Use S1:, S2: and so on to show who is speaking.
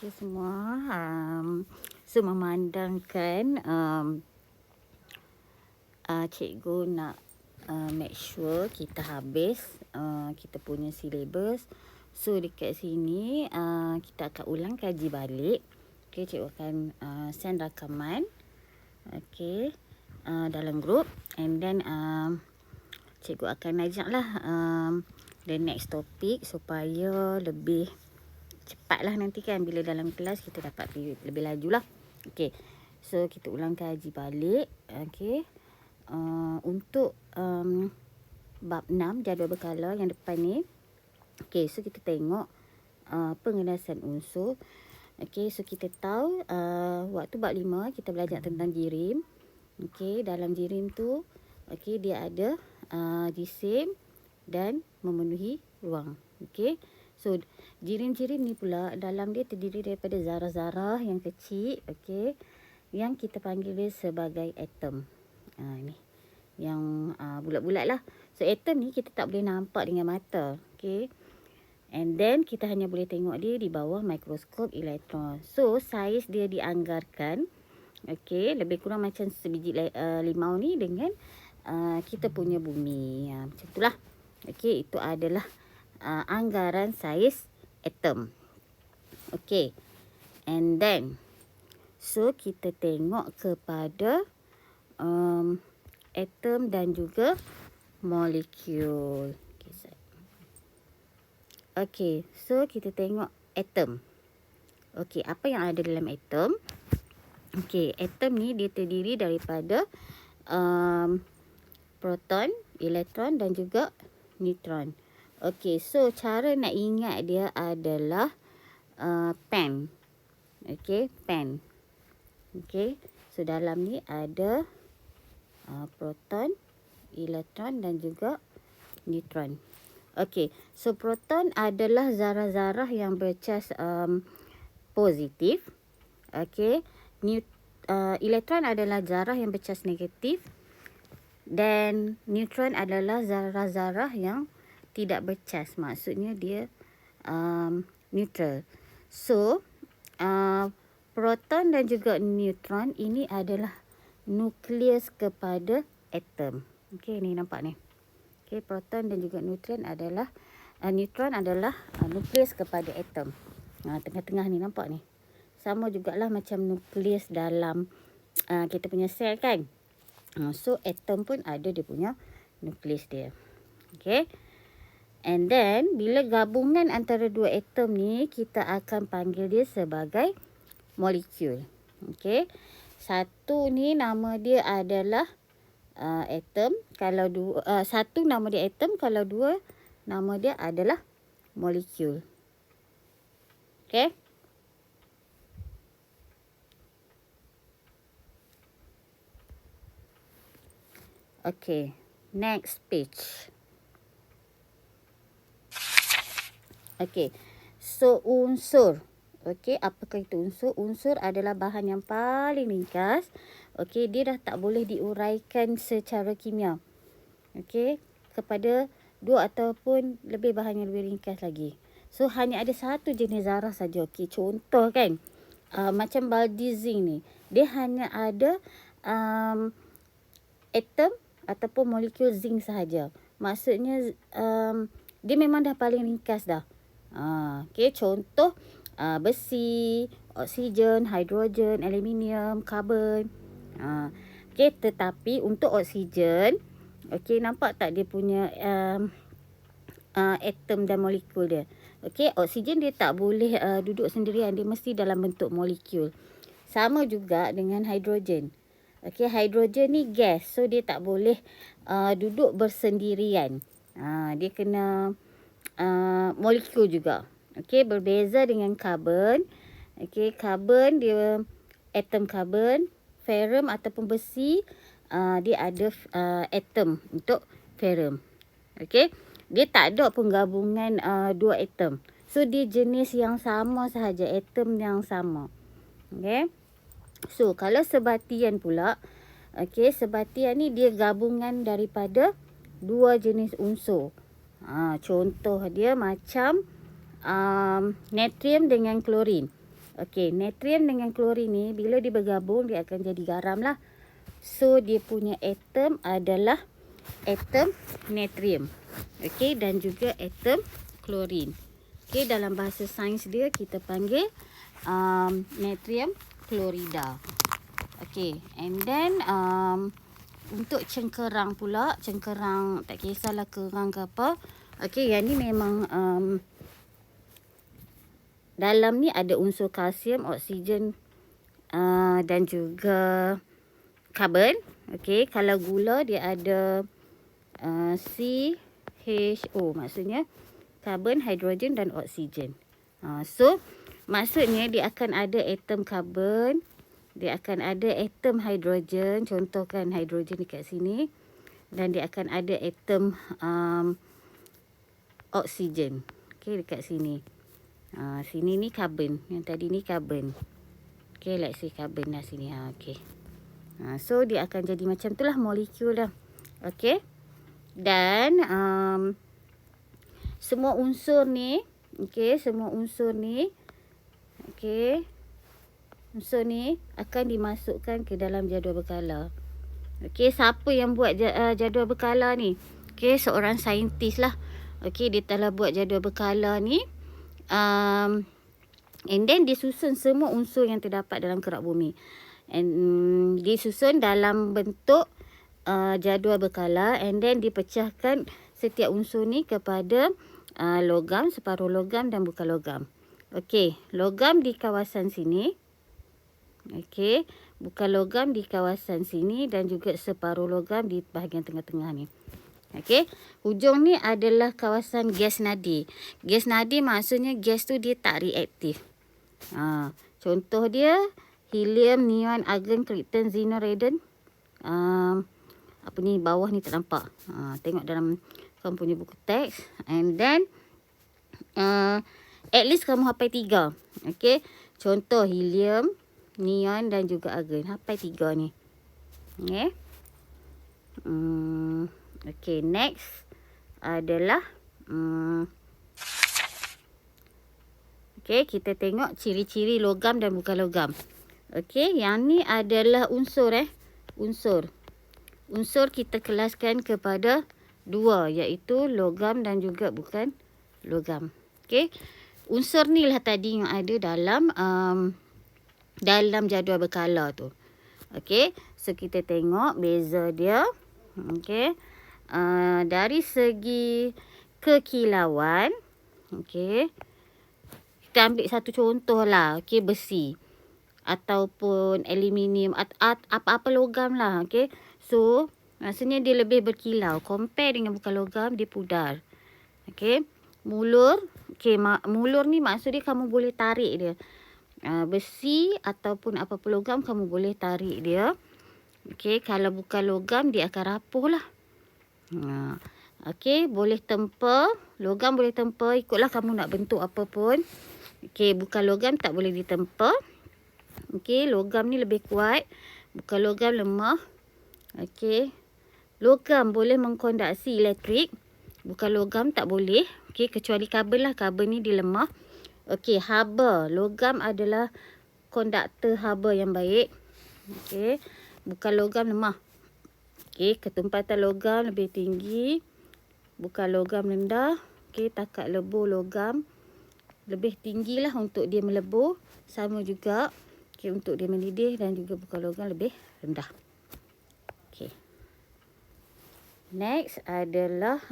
S1: Okey semua, so memandangkan cikgu nak make sure kita habis kita punya syllabus. So dekat sini kita akan ulang kaji balik. Okey, cikgu akan send rakaman dalam group, and then cikgu akan ajaklah the next topic supaya lebih cepatlah nanti kan bila dalam kelas kita dapat lebih lajulah. Okey. So kita ulang kaji balik. Okey. Untuk bab 6 jadual berkala yang depan ni. Okey, so kita tengok pengenasan unsur. Okey, so kita tahu waktu bab 5 kita belajar tentang jirim. Okey, dalam jirim tu okey dia ada jisim dan memenuhi ruang. Okey. So jirim-jirim ni pula dalam dia terdiri daripada zarah-zarah yang kecil, okey, yang kita panggil dia sebagai atom. Ni yang bulat-bulat lah. So atom ni kita tak boleh nampak dengan mata, okey. And then kita hanya boleh tengok dia di bawah mikroskop elektron. So saiz dia dianggarkan, okey, lebih kurang macam sebiji limau ni dengan kita punya bumi. Macam itulah. Okey, itu adalah anggaran saiz atom. Okey. And then so kita tengok kepada atom dan juga molekul. Okey, so kita tengok atom. Okey, apa yang ada dalam atom? Okey, atom ni dia terdiri daripada proton, elektron dan juga neutron. Okey, so cara nak ingat dia adalah pen. Okey, pen. Okey, so dalam ni ada proton, elektron dan juga neutron. Okey, so proton adalah zarah-zarah yang bercas positif. Okey, elektron adalah zarah yang bercas negatif. Dan neutron adalah zarah-zarah yang tidak bercas, maksudnya dia neutral. So proton dan juga neutron ini adalah nukleus kepada atom. Okey, ni nampak ni. Okey, proton dan juga neutron adalah nukleus kepada atom. Tengah-tengah ni nampak ni. Sama jugalah macam nukleus dalam kita punya sel kan. So atom pun ada dia punya nukleus dia. Okey. And then bila gabungan antara dua atom ni kita akan panggil dia sebagai molekul. Okey. Satu ni nama dia adalah atom, kalau satu nama dia atom, kalau dua nama dia adalah molekul. Okey. Okey, next page. Okey, so unsur. Okey, apakah itu unsur? Unsur adalah bahan yang paling ringkas. Okey, dia dah tak boleh diuraikan secara kimia. Okey, kepada dua ataupun lebih bahan yang lebih ringkas lagi. So hanya ada satu jenis zarah saja. Okey, contoh kan, macam baldi zinc ni, dia hanya ada atom ataupun molekul zinc sahaja. Maksudnya dia memang dah paling ringkas dah. Okey, contoh besi, oksigen, hidrogen, aluminium, karbon. Okey, tetapi untuk oksigen, okey, nampak tak dia punya atom dan molekul dia. Okey, oksigen dia tak boleh duduk sendirian, dia mesti dalam bentuk molekul. Sama juga dengan hidrogen. Okey, hidrogen ni gas, so dia tak boleh duduk bersendirian. Dia kena molekul juga. Okey, berbeza dengan karbon. Okey, karbon dia atom karbon, ferrum ataupun besi dia ada atom untuk ferrum. Okey, dia tak ada penggabungan dua atom. So dia jenis yang sama sahaja, atom yang sama. Okey. So kalau sebatian pula, okey, sebatian ni dia gabungan daripada dua jenis unsur. Contoh dia macam natrium dengan klorin. Okey, natrium dengan klorin ni bila dia bergabung dia akan jadi garam lah. So dia punya atom adalah atom natrium. Okey, dan juga atom klorin. Okey, dalam bahasa sains dia kita panggil natrium klorida. Okey, and then untuk cengkerang pula, cengkerang tak kisahlah kerang ke apa. Okey, yang ni memang dalam ni ada unsur kalsium, oksigen dan juga karbon. Okey, kalau gula dia ada CHO, maksudnya karbon, hidrogen dan oksigen. So maksudnya dia akan ada atom karbon, dia akan ada atom hidrogen, contohkan hidrogen dekat sini, dan dia akan ada atom oksigen. Okey, dekat sini. Sini ni karbon, yang tadi ni karbon. Okey, let's say karbon lah sini. Okey. So dia akan jadi macam tu lah molekul dah. Okey. Dan semua unsur ni, okey, semua unsur ni, okey, unsur ni akan dimasukkan ke dalam jadual berkala. Okey, siapa yang buat jadual berkala ni? Okey, seorang saintis lah. Okey, dia telah buat jadual berkala ni. And then disusun semua unsur yang terdapat dalam kerak bumi. And disusun dalam bentuk jadual berkala, and then dipecahkan setiap unsur ni kepada logam, separuh logam dan bukan logam. Okey, logam di kawasan sini. Okey, bukan logam di kawasan sini dan juga separuh logam di bahagian tengah-tengah ni. Okey, hujung ni adalah kawasan gas nadi. Gas nadi maksudnya gas tu dia tak reaktif. Contoh dia helium, neon, argon, krypton, xenon, radon. Apa ni bawah ni tak nampak. Tengok dalam kamu punya buku teks. And then at least kamu hafal 3. Okey, contoh helium, neon dan juga argon. Hafal 3 ni. Okey. Okey, next adalah okey, kita tengok ciri-ciri logam dan bukan logam. Okey, yang ni adalah unsur unsur. Unsur kita kelaskan kepada 2, iaitu logam dan juga bukan logam. Okey. Unsur ni lah tadi yang ada dalam jadual berkala tu. Okey, so kita tengok beza dia. Okey. Dari segi kekilauan, okey. Kita ambil satu contoh lah, okey, besi ataupun aluminium apa-apa logam lah, okey. So, maksudnya dia lebih berkilau. Compare dengan bukan logam, dia pudar. Okey. Mulur, okey, mulur ni maksud dia kamu boleh tarik dia. Besi ataupun apa-apa logam kamu boleh tarik dia. Okey, kalau bukan logam dia akan rapuh lah. Okey, boleh tempa, logam boleh tempa, ikutlah kamu nak bentuk apa pun. Okey, bukan logam tak boleh ditempa. Okey, logam ni lebih kuat, bukan logam lemah. Okey, logam boleh mengkonduksi elektrik, bukan logam tak boleh. Okey, kecuali karbon lah, karbon ni dia lemah. Okey, haba, logam adalah konduktor haba yang baik. Okey, bukan logam lemah. Okey, ketumpatan logam lebih tinggi, bukan logam rendah. Okey, takat lebur logam lebih tinggilah untuk dia melebur. Sama juga, okey, untuk dia mendidih, dan juga bukan logam lebih rendah. Okey. Next adalah